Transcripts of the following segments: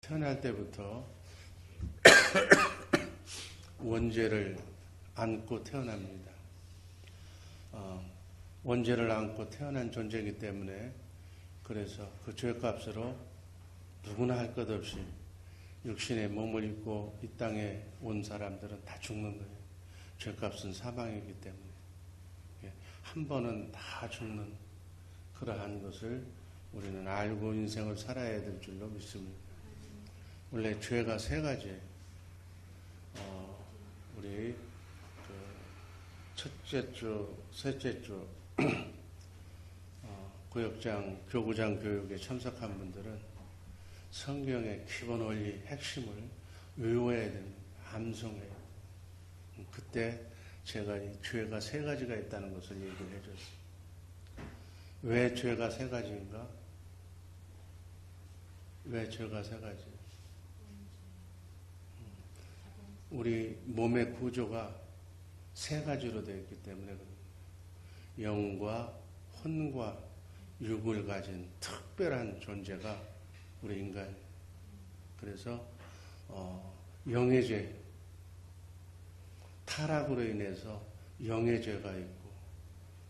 태어날 때부터 원죄를 안고 태어납니다. 원죄를 안고 태어난 존재이기 때문에 그래서 그 죄값으로 누구나 할 것 없이 육신의 몸을 입고 이 땅에 온 사람들은 다 죽는 거예요. 죄값은 사망이기 때문에 한 번은 다 죽는 그러한 것을 우리는 알고 인생을 살아야 될 줄로 믿습니다. 원래 죄가 세 가지예요. 우리 첫째 주, 셋째 주 구역장, 교구장 교육에 참석한 분들은 성경의 기본 원리, 핵심을 외워야 됩니다. 암송해요. 그때 제가 이 죄가 세 가지가 있다는 것을 얘기를 해줬어요. 왜 죄가 세 가지인가? 왜 죄가 세 가지? 우리 몸의 구조가 세 가지로 되어 있기 때문에 영과 혼과 육을 가진 특별한 존재가 우리 인간. 그래서 영의 죄, 타락으로 인해서 영의 죄가 있고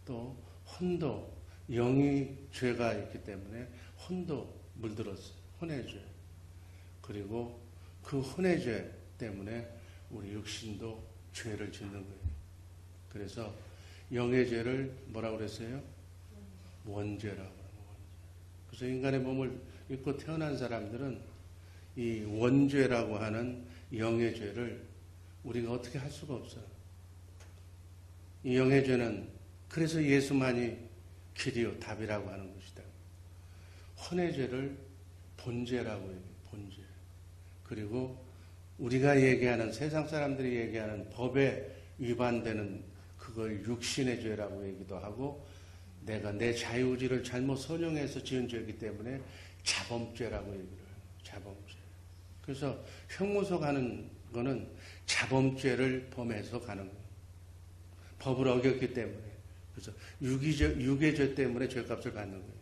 또 혼도 영의 죄가 있기 때문에 혼도 물들었어요. 혼의 죄. 그리고 그 혼의 죄 때문에 우리 육신도 죄를 짓는 거예요. 그래서 영의 죄를 뭐라고 그랬어요? 원죄라고 하는 거예요. 그래서 인간의 몸을 입고 태어난 사람들은 이 원죄라고 하는 영의 죄를 우리가 어떻게 할 수가 없어요. 이 영의 죄는 그래서 예수만이 길이요 답이라고 하는 것이다. 혼의 죄를 본죄라고 얘기해요. 본죄. 그리고 우리가 얘기하는 세상 사람들이 얘기하는 법에 위반되는 그걸 육신의 죄라고 얘기도 하고 내가 내 자유의지를 잘못 선용해서 지은 죄이기 때문에 자범죄라고 얘기를 해요. 자범죄. 그래서 형무소 가는 거는 자범죄를 범해서 가는 거예요. 법을 어겼기 때문에. 그래서 육의 죄 때문에 죄값을 받는 거예요.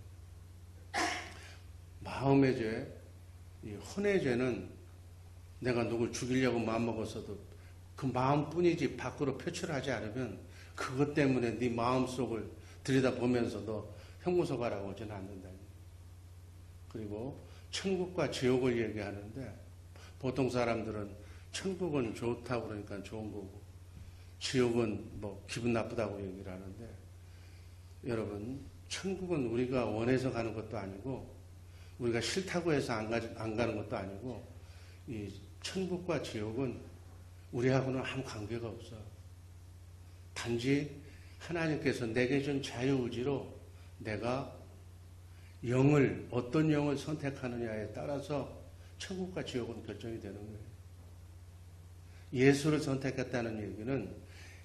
마음의 죄, 이 혼의 죄는 내가 누굴 죽이려고 마음먹었어도 그 마음뿐이지 밖으로 표출하지 않으면 그것 때문에 네 마음속을 들여다보면서도 형무소 가라고 하지는 않는다. 그리고 천국과 지옥을 얘기하는데 보통 사람들은 천국은 좋다고 그러니까 좋은 거고 지옥은 뭐 기분 나쁘다고 얘기를 하는데 여러분 천국은 우리가 원해서 가는 것도 아니고 우리가 싫다고 해서 안 가는 것도 아니고 이 천국과 지옥은 우리하고는 아무 관계가 없어. 단지 하나님께서 내게 준 자유의지로 내가 어떤 영을 선택하느냐에 따라서 천국과 지옥은 결정이 되는 거예요. 예수를 선택했다는 얘기는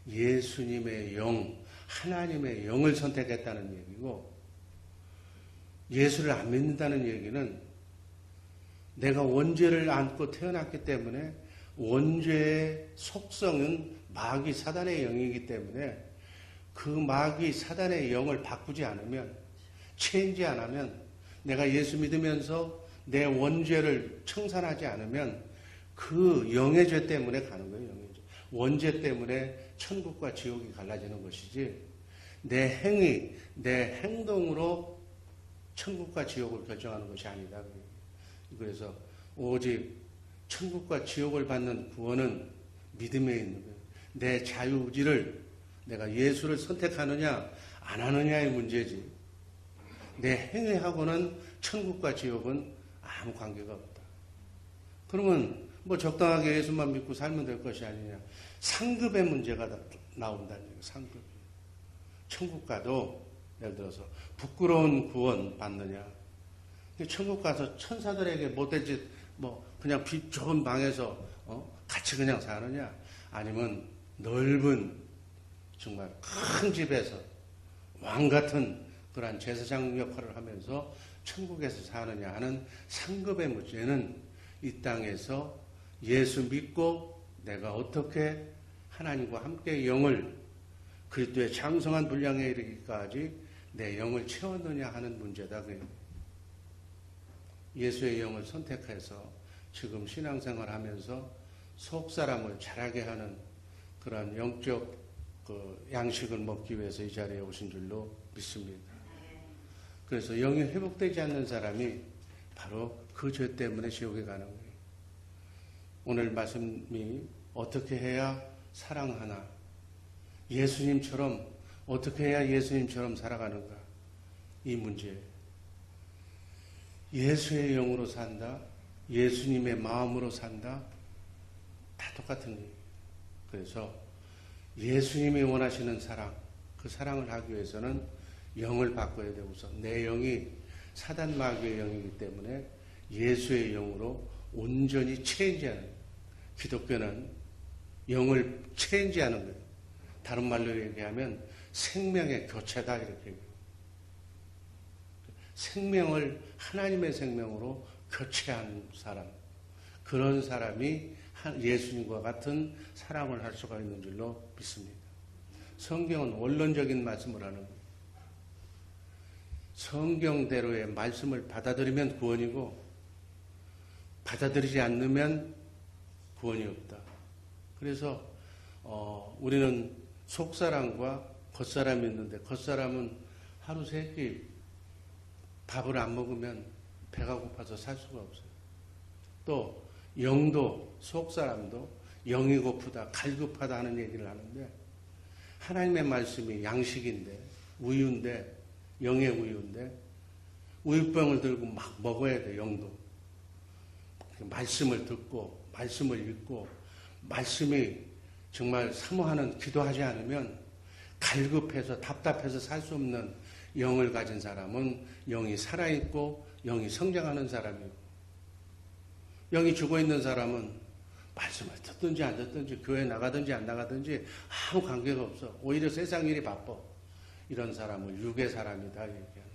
예수님의 영, 하나님의 영을 선택했다는 얘기고 예수를 안 믿는다는 얘기는 내가 원죄를 안고 태어났기 때문에 원죄의 속성은 마귀 사단의 영이기 때문에 그 마귀 사단의 영을 바꾸지 않으면 체인지 안 하면 내가 예수 믿으면서 내 원죄를 청산하지 않으면 그 영의 죄 때문에 가는 거예요. 영의 죄. 원죄 때문에 천국과 지옥이 갈라지는 것이지 내 행위, 내 행동으로 천국과 지옥을 결정하는 것이 아니다. 그래서 오직 천국과 지옥을 받는 구원은 믿음에 있는 거예요. 내 자유의지를 내가 예수를 선택하느냐 안 하느냐의 문제지 내 행위하고는 천국과 지옥은 아무 관계가 없다. 그러면 뭐 적당하게 예수만 믿고 살면 될 것이 아니냐. 상급의 문제가 나온다는 얘기예요. 상급. 천국 가도 예를 들어서 부끄러운 구원 받느냐. 천국 가서 천사들에게 못된 짓 뭐 그냥 빛 좋은 방에서 같이 그냥 사느냐. 아니면 넓은 정말 큰 집에서 왕 같은 그러한 제사장 역할을 하면서 천국에서 사느냐 하는 상급의 문제는 이 땅에서 예수 믿고 내가 어떻게 하나님과 함께 영을 그리스도의 장성한 분량에 이르기까지 내 영을 채웠느냐 하는 문제다. 예수의 영을 선택해서 지금 신앙생활 하면서 속 사람을 자라게 하는 그런 영적 그 양식을 먹기 위해서 이 자리에 오신 줄로 믿습니다. 그래서 영이 회복되지 않는 사람이 바로 그 죄 때문에 지옥에 가는 거예요. 오늘 말씀이 어떻게 해야 사랑하나? 예수님처럼 어떻게 해야 예수님처럼 살아가는가? 이 문제예요. 예수의 영으로 산다. 예수님의 마음으로 산다. 다 똑같은 얘기예요. 그래서 예수님이 원하시는 사랑, 그 사랑을 하기 위해서는 영을 바꿔야 되고 우선 내 영이 사단 마귀의 영이기 때문에 예수의 영으로 온전히 체인지하는 거예요. 기독교는 영을 체인지하는 거예요. 다른 말로 얘기하면 생명의 교체다 이렇게 얘기해요. 생명을 하나님의 생명으로 교체한 사람, 그런 사람이 예수님과 같은 사랑을 할 수가 있는 줄로 믿습니다. 성경은 원론적인 말씀을 하는 거예요. 성경대로의 말씀을 받아들이면 구원이고 받아들이지 않으면 구원이 없다. 그래서 우리는 속사람과 겉사람이 있는데 겉사람은 하루 세 끼 밥을 안 먹으면 배가 고파서 살 수가 없어요. 또 영도 속사람도 영이 고프다, 갈급하다 하는 얘기를 하는데 하나님의 말씀이 양식인데 우유인데 영의 우유인데 우유병을 들고 막 먹어야 돼. 영도 말씀을 듣고 말씀을 읽고 말씀이 정말 사모하는 기도하지 않으면 갈급해서 답답해서 살 수 없는 영을 가진 사람은 영이 살아있고 영이 성장하는 사람이고 영이 죽어있는 사람은 말씀을 듣든지 안 듣든지 교회 나가든지 안 나가든지 아무 관계가 없어. 오히려 세상 일이 바빠. 이런 사람을 육의 사람이다 얘기하는.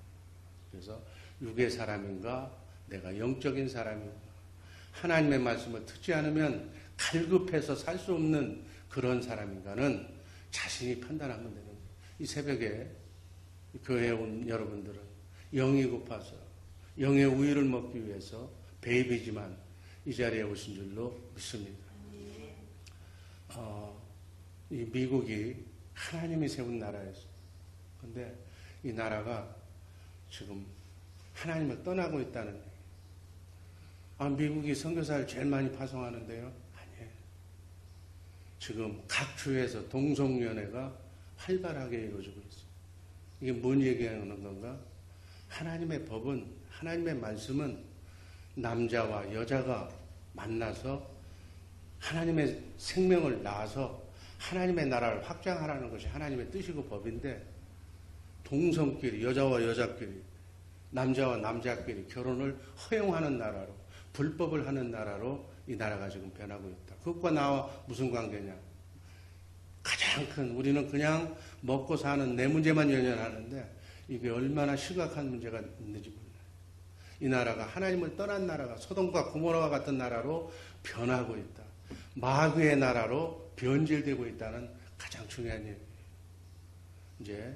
그래서 육의 사람인가 내가 영적인 사람인가 하나님의 말씀을 듣지 않으면 갈급해서 살 수 없는 그런 사람인가는 자신이 판단하면 되는 거예요. 이 새벽에 교회에 온 여러분들은 영이 고파서 영의 우유를 먹기 위해서 베이비지만 이 자리에 오신 줄로 믿습니다. 이 미국이 하나님이 세운 나라였어요. 그런데 이 나라가 지금 하나님을 떠나고 있다는 얘기예요. 미국이 선교사를 제일 많이 파송하는데요. 아니에요. 지금 각 주에서 동성연애가 활발하게 이루어지고 있어요. 이게 뭔 얘기하는 건가? 하나님의 법은, 하나님의 말씀은 남자와 여자가 만나서 하나님의 생명을 낳아서 하나님의 나라를 확장하라는 것이 하나님의 뜻이고 법인데 동성끼리, 여자와 여자끼리, 남자와 남자끼리 결혼을 허용하는 나라로, 불법을 하는 나라로 이 나라가 지금 변하고 있다. 그것과 나와 무슨 관계냐? 가장 큰, 우리는 그냥 먹고 사는 내 문제만 연연하는데 이게 얼마나 심각한 문제가 있는지 몰라요. 이 나라가 하나님을 떠난 나라가 소돔과 고모라와 같은 나라로 변하고 있다. 마귀의 나라로 변질되고 있다는 가장 중요한 얘기예요. 이제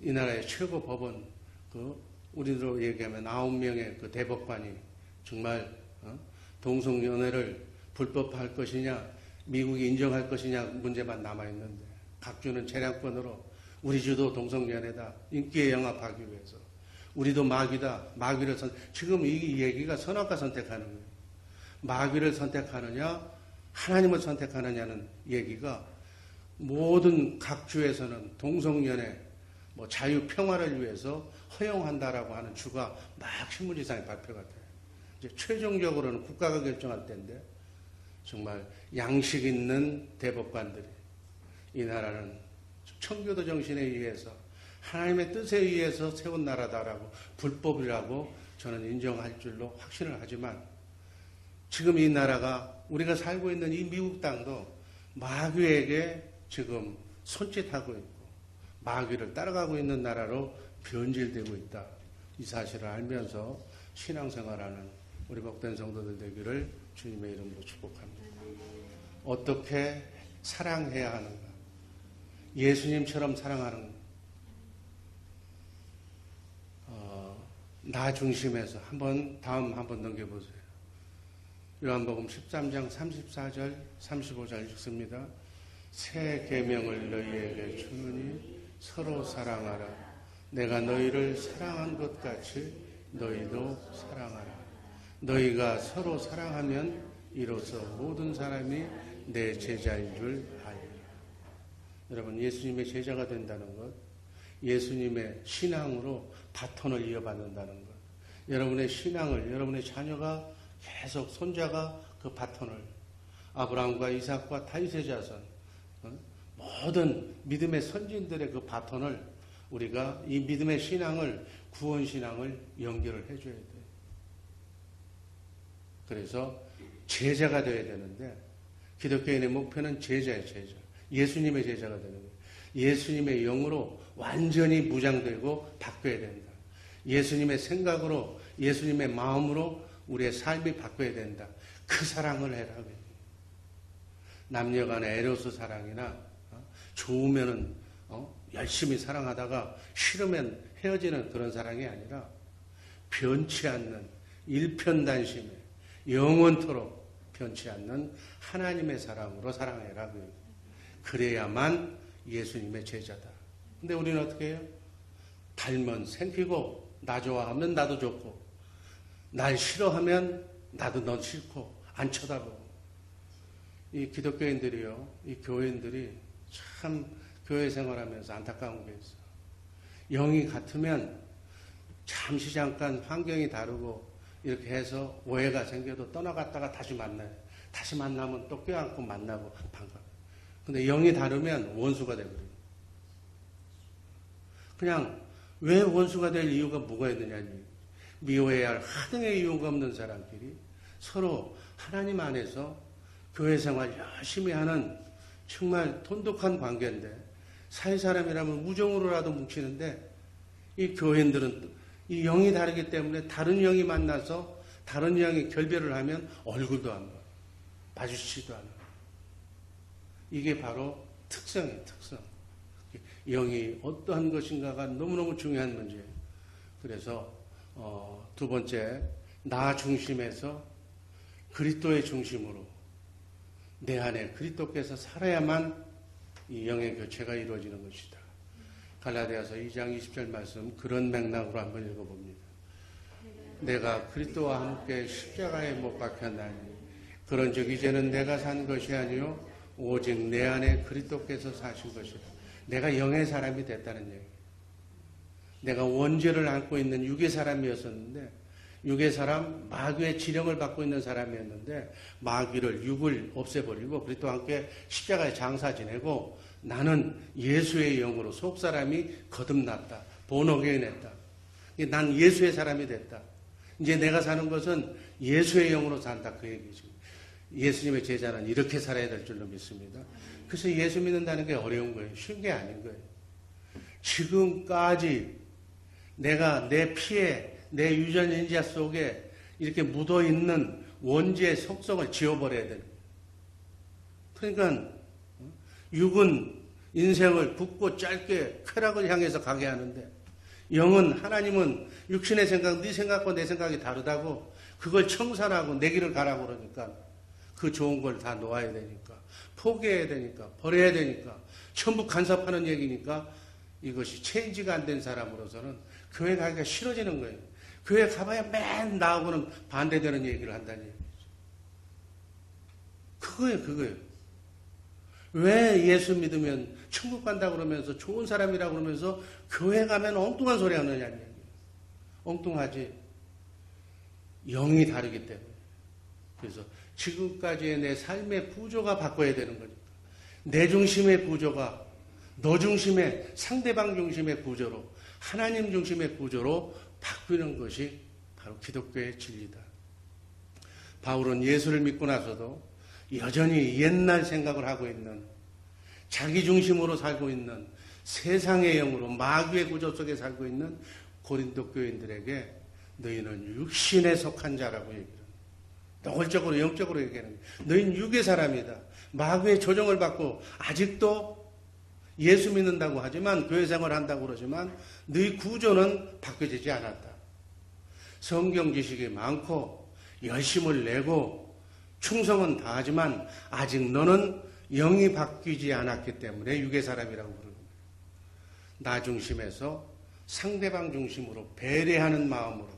이 나라의 최고 법원, 우리로 얘기하면 9명의 그 대법관이 정말 동성연애를 불법화할 것이냐, 미국이 인정할 것이냐 문제만 남아있는데 각 주는 재량권으로 우리 주도 동성연애다. 인기에 영합하기 위해서. 우리도 마귀다. 마귀를 지금 이 얘기가 선악과 선택하는 거예요. 마귀를 선택하느냐, 하나님을 선택하느냐는 얘기가 모든 각 주에서는 동성연애, 자유 평화를 위해서 허용한다라고 하는 주가 막 신문지상에 발표가 돼요. 이제 최종적으로는 국가가 결정할 때인데 정말 양식 있는 대법관들이 이 나라는 청교도 정신에 의해서 하나님의 뜻에 의해서 세운 나라다라고 불법이라고 저는 인정할 줄로 확신을 하지만 지금 이 나라가 우리가 살고 있는 이 미국 땅도 마귀에게 지금 손짓하고 있고 마귀를 따라가고 있는 나라로 변질되고 있다. 이 사실을 알면서 신앙생활하는 우리 복된 성도들 되기를 주님의 이름으로 축복합니다. 어떻게 사랑해야 하는가? 예수님처럼 사랑하는 나 중심에서 다음 한번 넘겨보세요. 요한복음 13장 34절 35절 읽습니다. 새 계명을 너희에게 주노니 서로 사랑하라. 내가 너희를 사랑한 것 같이 너희도 사랑하라. 너희가 서로 사랑하면 이로써 모든 사람이 내 제자인 줄 알리라. 여러분, 예수님의 제자가 된다는 것, 예수님의 신앙으로 바톤을 이어받는다는 것, 여러분의 신앙을 여러분의 자녀가 계속 손자가 그 바톤을, 아브라함과 이삭과 다윗의 자손, 모든 믿음의 선진들의 그 바톤을 우리가 이 믿음의 신앙을, 구원 신앙을 연결을 해줘야 돼요. 그래서 제자가 되어야 되는데, 기독교인의 목표는 제자예요, 제자. 예수님의 제자가 되는 거예요. 예수님의 영으로 완전히 무장되고 바뀌어야 된다. 예수님의 생각으로, 예수님의 마음으로 우리의 삶이 바뀌어야 된다. 그 사랑을 해라. 남녀간의 에로스 사랑이나 좋으면은 열심히 사랑하다가 싫으면 헤어지는 그런 사랑이 아니라 변치 않는 일편단심에 영원토록 변치 않는 하나님의 사랑으로 사랑해라. 그래야만 예수님의 제자다. 근데 우리는 어떻게 해요? 달면 생기고, 나 좋아하면 나도 좋고, 날 싫어하면 나도 넌 싫고, 안 쳐다보고. 이 기독교인들이요, 이 교인들이 참 교회 생활하면서 안타까운 게 있어. 영이 같으면 잠시 잠깐 환경이 다르고 이렇게 해서 오해가 생겨도 떠나갔다가 다시 만나요. 다시 만나면 또 껴안고 만나고 반가워. 근데 영이 다르면 원수가 되거든요. 그냥 왜 원수가 될 이유가 뭐가 있느냐. 미워해야 할 하등의 이유가 없는 사람끼리 서로 하나님 안에서 교회 생활 열심히 하는 정말 돈독한 관계인데, 사회사람이라면 우정으로라도 뭉치는데, 이 교인들은 이 영이 다르기 때문에 다른 영이 만나서 다른 영이 결별을 하면 얼굴도 안 봐. 마주치지도 않아. 이게 바로 특성이에요, 특성. 영이 어떠한 것인가가 너무너무 중요한 문제예요. 그래서 두 번째, 나 중심에서 그리스도의 중심으로 내 안에 그리스도께서 살아야만 이 영의 교체가 이루어지는 것이다. 갈라디아서 2장 20절 말씀, 그런 맥락으로 한번 읽어봅니다. 내가 그리스도와 함께 십자가에 못 박혔나니 그런즉 이제는 내가 산 것이 아니요 오직 내 안에 그리스도께서 사신 것이다. 내가 영의 사람이 됐다는 얘기. 내가 원죄를 안고 있는 육의 사람이었었는데, 육의 사람, 마귀의 지령을 받고 있는 사람이었는데, 마귀를, 육을 없애버리고 그리스도와 함께 십자가에 장사 지내고, 나는 예수의 영으로 속사람이 거듭났다. 본어게인했다. 난 예수의 사람이 됐다. 이제 내가 사는 것은 예수의 영으로 산다. 그 얘기죠. 예수님의 제자는 이렇게 살아야 될 줄로 믿습니다. 그래서 예수 믿는다는 게 어려운 거예요. 쉬운 게 아닌 거예요. 지금까지 내가 내 피에, 내 유전인자 속에 이렇게 묻어있는 원죄의 속성을 지워버려야 됩니다. 그러니까 육은 인생을 굵고 짧게 쾌락을 향해서 가게 하는데, 영은, 하나님은 육신의 생각, 네 생각과 내 생각이 다르다고 그걸 청산하고 내 길을 가라고 그러니까 그 좋은 걸 다 놓아야 되니까, 포기해야 되니까, 버려야 되니까, 전부 간섭하는 얘기니까 이것이 체인지가 안 된 사람으로서는 교회 가기가 싫어지는 거예요. 교회 가봐야 맨 나하고는 반대되는 얘기를 한다는 얘기죠. 그거예요. 왜 예수 믿으면 천국 간다고 그러면서 좋은 사람이라고 그러면서 교회 가면 엉뚱한 소리 하느냐는 얘기예요. 엉뚱하지. 영이 다르기 때문에. 그래서 지금까지의 내 삶의 구조가 바꿔야 되는 거니까. 내 중심의 구조가 너 중심의, 상대방 중심의 구조로, 하나님 중심의 구조로 바뀌는 것이 바로 기독교의 진리다. 바울은 예수를 믿고 나서도 여전히 옛날 생각을 하고 있는, 자기 중심으로 살고 있는, 세상의 영으로 마귀의 구조 속에 살고 있는 고린도 교인들에게 너희는 육신에 속한 자라고 얘기를 합니다. 노골적으로 영적으로 얘기하는 거예요. 너희는 육의 사람이다. 마귀의 조종을 받고 아직도 예수 믿는다고 하지만, 교회 생활을 한다고 그러지만 너희 구조는 바뀌어지지 않았다. 성경 지식이 많고 열심을 내고 충성은 다하지만 아직 너는 영이 바뀌지 않았기 때문에 육의 사람이라고 부르는 거예요. 나 중심에서 상대방 중심으로 배려하는 마음으로.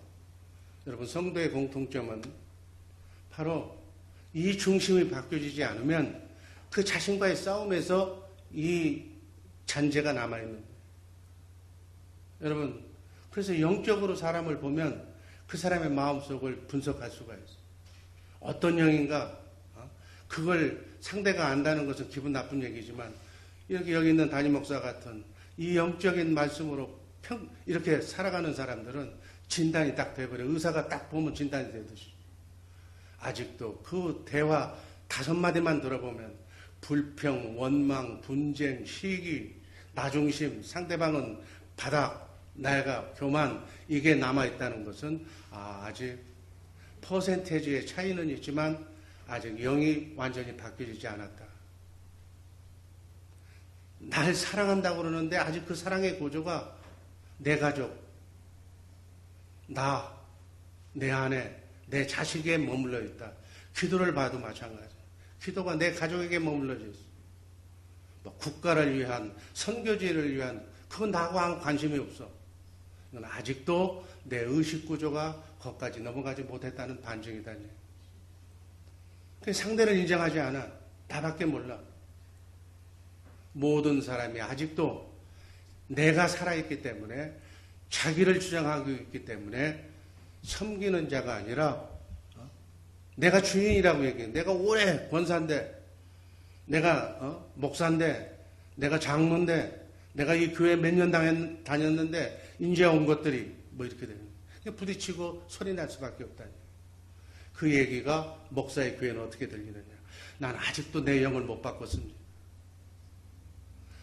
여러분, 성도의 공통점은 바로 이 중심이 바뀌어지지 않으면 그 자신과의 싸움에서 이 잔재가 남아있는 거예요. 여러분, 그래서 영적으로 사람을 보면 그 사람의 마음속을 분석할 수가 있어요. 어떤 영인가? 그걸 상대가 안다는 것은 기분 나쁜 얘기지만 여기 있는 담임 목사 같은 이 영적인 말씀으로 이렇게 살아가는 사람들은 진단이 딱 돼버려요. 의사가 딱 보면 진단이 되듯이. 아직도 그 대화 5마디만 들어보면 불평, 원망, 분쟁, 시기, 나중심, 상대방은 바닥, 내가 교만, 이게 남아있다는 것은 아직 퍼센테이지의 차이는 있지만 아직 영이 완전히 바뀌지 않았다. 날 사랑한다고 그러는데 아직 그 사랑의 구조가 내 가족, 나, 내 아내, 내 자식에 머물러 있다. 기도를 봐도 마찬가지. 기도가 내 가족에게 머물러 있어. 뭐 국가를 위한, 선교지를 위한, 그건 나하고 아무 관심이 없어. 이건 아직도 내 의식 구조가 거기까지 넘어가지 못했다는 반증이다니. 상대를 인정하지 않아. 나밖에 몰라. 모든 사람이 아직도 내가 살아있기 때문에 자기를 주장하고 있기 때문에 섬기는 자가 아니라 내가 주인이라고 얘기해. 내가 오래 권사인데, 내가 목사인데, 내가 장로인데, 내가 이 교회 몇 년 다녔는데 이제 온 것들이 뭐 이렇게 되는 거예요. 부딪히고 소리 날 수밖에 없다니. 그 얘기가 목사의 교회는 어떻게 들리느냐. 난 아직도 내 영을 못 바꿨습니다.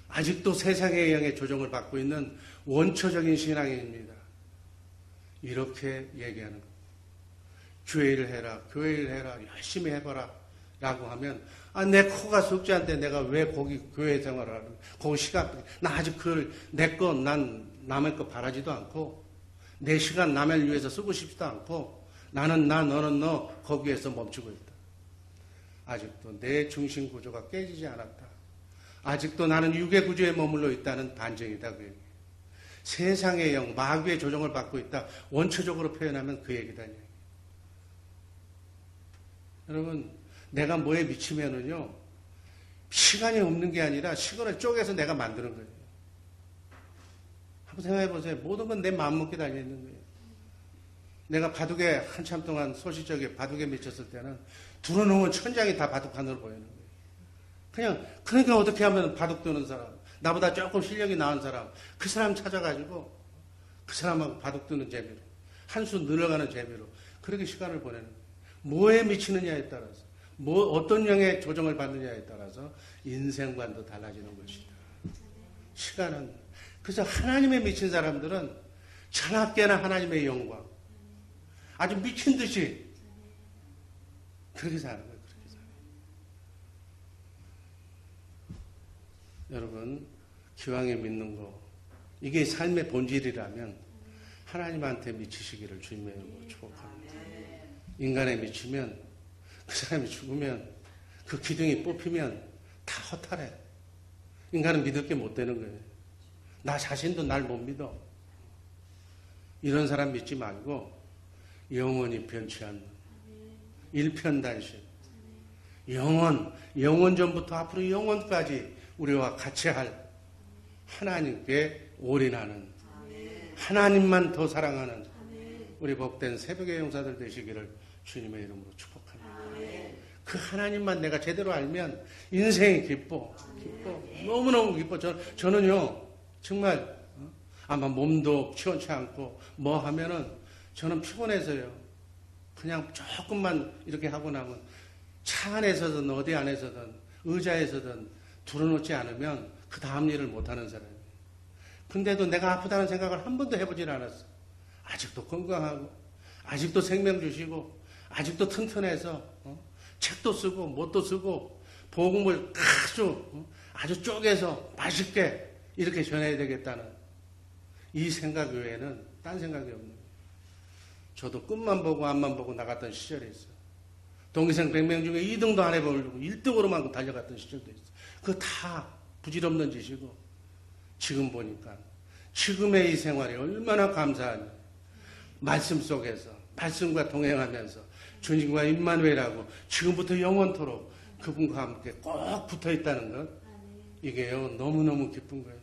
아직도 세상의 영의 조정을 받고 있는 원초적인 신앙입니다. 이렇게 얘기하는 거예요. 교회 일을 해라, 교회 일을 해라, 열심히 해봐라 라고 하면 내 코가 속지 않대. 내가 왜 거기 교회 생활을 하는 거기 시간, 나 아직 그걸 내 거, 난 남의 거 바라지도 않고 내 시간 남을 위해서 쓰고 싶지도 않고 나는 나, 너는 너 거기에서 멈추고 있다. 아직도 내 중심 구조가 깨지지 않았다. 아직도 나는 육의 구조에 머물러 있다는 반증이다. 그 얘기. 세상의 영, 마귀의 조정을 받고 있다. 원초적으로 표현하면 그 얘기다. 여러분, 내가 뭐에 미치면은요, 시간이 없는 게 아니라 시간을 쪼개서 내가 만드는 거예요. 한번 생각해 보세요. 모든 건 내 마음먹기 달려있는 거예요. 내가 바둑에 한참 동안 소시적에 바둑에 미쳤을 때는 들어놓은 천장이 다 바둑판으로 보이는 거예요. 그러니까 어떻게 하면 바둑 두는 사람, 나보다 조금 실력이 나은 사람, 그 사람 찾아가지고 그 사람하고 바둑 두는 재미로, 한 수 늘어가는 재미로 그렇게 시간을 보내는 거예요. 뭐에 미치느냐에 따라서, 어떤 영의 조정을 받느냐에 따라서 인생관도 달라지는 것이다. 시간은. 그래서 하나님에 미친 사람들은 전학계나 하나님의 영광, 아주 미친 듯이 그렇게 사는 거예요. 그렇게 사는 거예요. 여러분, 기왕에 믿는 거, 이게 삶의 본질이라면 하나님한테 미치시기를 주님의 이름으로 축복합니다. 인간에 미치면 그 사람이 죽으면 그 기둥이 뽑히면 다 허탈해. 인간은 믿을 게 못 되는 거예요. 나 자신도 날 못 믿어. 이런 사람 믿지 말고 영원히 변치 않는 일편단심, 영원 전부터 앞으로 영원까지 우리와 같이 할 하나님께 올인하는, 하나님만 더 사랑하는 우리 복된 새벽의 용사들 되시기를 주님의 이름으로 축복합니다. 그 하나님만 내가 제대로 알면 인생이 기뻐. 너무너무 기뻐. 저는요, 정말 아마 몸도 시원치 않고 뭐 하면은 저는 피곤해서요. 그냥 조금만 이렇게 하고 나면 차 안에서든 어디 안에서든 의자에서든 들어놓지 않으면 그 다음 일을 못하는 사람이에요. 근데도 내가 아프다는 생각을 한 번도 해보질 않았어. 아직도 건강하고 아직도 생명 주시고 아직도 튼튼해서 책도 쓰고 뭣도 쓰고 복음을 아주 쪼개서 맛있게 이렇게 전해야 되겠다는 이 생각 외에는 딴 생각이 없는 거예요. 저도 끝만 보고 앞만 보고 나갔던 시절이 있어요. 동기생 100명 중에 2등도 안 해보려고 1등으로만 달려갔던 시절도 있어요. 그거 다 부질없는 짓이고 지금 보니까 지금의 이 생활이 얼마나 감사하냐. 말씀 속에서 말씀과 동행하면서 주님과 임마누엘하고 지금부터 영원토록 그분과 함께 꼭 붙어있다는 것, 이게요 너무너무 기쁜 거예요.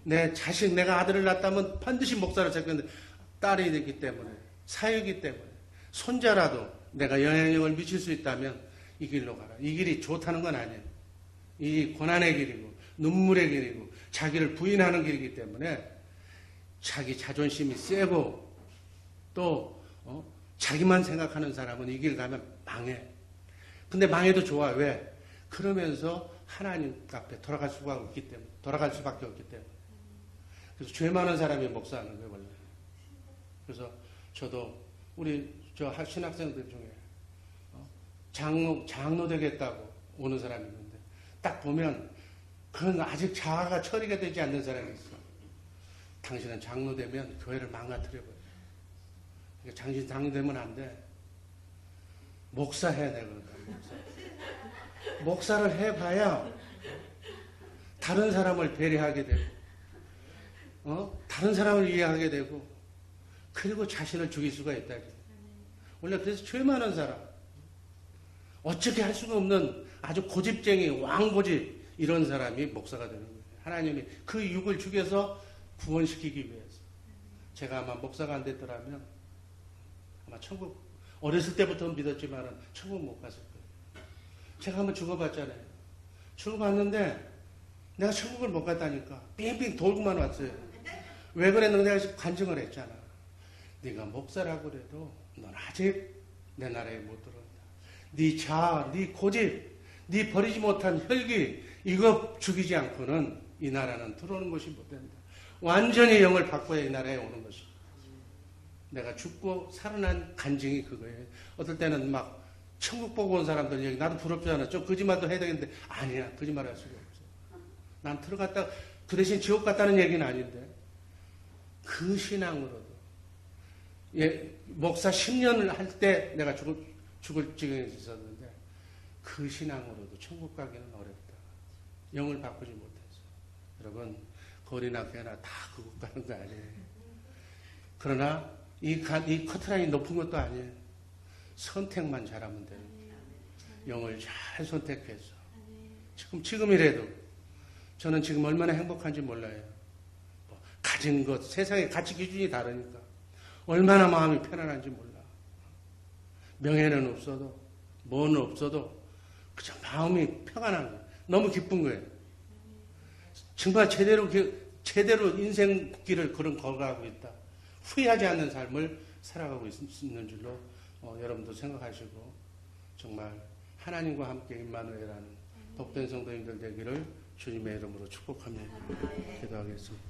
내 자식, 내가 아들을 낳았다면 반드시 목사를 찾겠는데 딸이 되기 때문에, 사유기 때문에 손자라도 내가 영향력을 미칠 수 있다면 이 길로 가라. 이 길이 좋다는 건 아니에요. 이 고난의 길이고 눈물의 길이고 자기를 부인하는 길이기 때문에 자기 자존심이 세고 또 자기만 생각하는 사람은 이 길 가면 망해. 근데 망해도 좋아. 왜? 그러면서 하나님 앞에 돌아갈 수밖에 없기 때문에. 그래서 죄 많은 사람이 목사하는 거예요, 원래. 그래서 저도 우리 저 신학생들 중에 장로 되겠다고 오는 사람이 있는데 딱 보면 그건 아직 자아가 처리가 되지 않는 사람이 있어. 당신은 장로 되면 교회를 망가뜨려버려. 그러니까 당신 장로 되면 안 돼. 목사 해야 돼, 그러니까. 목사를 해봐야 다른 사람을 배려하게 되고, 다른 사람을 이해하게 되고, 그리고 자신을 죽일 수가 있다. 원래 그래서 죄 많은 사람, 어떻게 할 수가 없는 아주 고집쟁이, 왕고집, 이런 사람이 목사가 되는 거예요. 하나님이 그 육을 죽여서 구원시키기 위해서. 제가 아마 목사가 안 됐더라면 아마 천국, 어렸을 때부터 믿었지만은 천국 못 갔을 거예요. 제가 한번 죽어봤잖아요. 죽어봤는데 내가 천국을 못 갔다니까. 빙빙 돌고만 왔어요. 왜 그랬는데 내가 간증을 했잖아. 네가 목사라고 그래도 넌 아직 내 나라에 못 들어온다. 네 자아, 네 고집, 네 버리지 못한 혈기, 이거 죽이지 않고는 이 나라는 들어오는 것이 못 된다. 완전히 영을 바꿔야 이 나라에 오는 것이다. 내가 죽고 살아난 간증이 그거예요. 어떨 때는 막 천국 보고 온 사람들 얘기, 나도 부럽잖아. 좀 거짓말도 해야 되겠는데 아니야, 거짓말 할 수가 없어. 난 들어갔다 그 대신 지옥 갔다는 얘기는 아닌데 그 신앙으로도 목사 10년을 할 때 내가 죽을 지경에 있었는데 그 신앙으로도 천국 가기는 어렵다. 영을 바꾸지 못해서. 여러분 거리나 개나 다 그곳 가는 거 아니에요. 그러나 이 커트라인이 높은 것도 아니에요. 선택만 잘하면 돼요. 영을 잘 선택해서. 지금이라도 저는 지금 얼마나 행복한지 몰라요. 가진 것, 세상의 가치 기준이 다르니까 얼마나 마음이 편안한지 몰라. 명예는 없어도 뭐는 없어도 그저 마음이 평안한 거예요. 너무 기쁜 거예요. 정말 제대로 인생 길을 걸어가고 있다. 후회하지 않는 삶을 살아가고 있는 줄로 여러분도 생각하시고 정말 하나님과 함께 임마누엘하는 복된 성도님들 되기를 주님의 이름으로 축복하며 기도하겠습니다.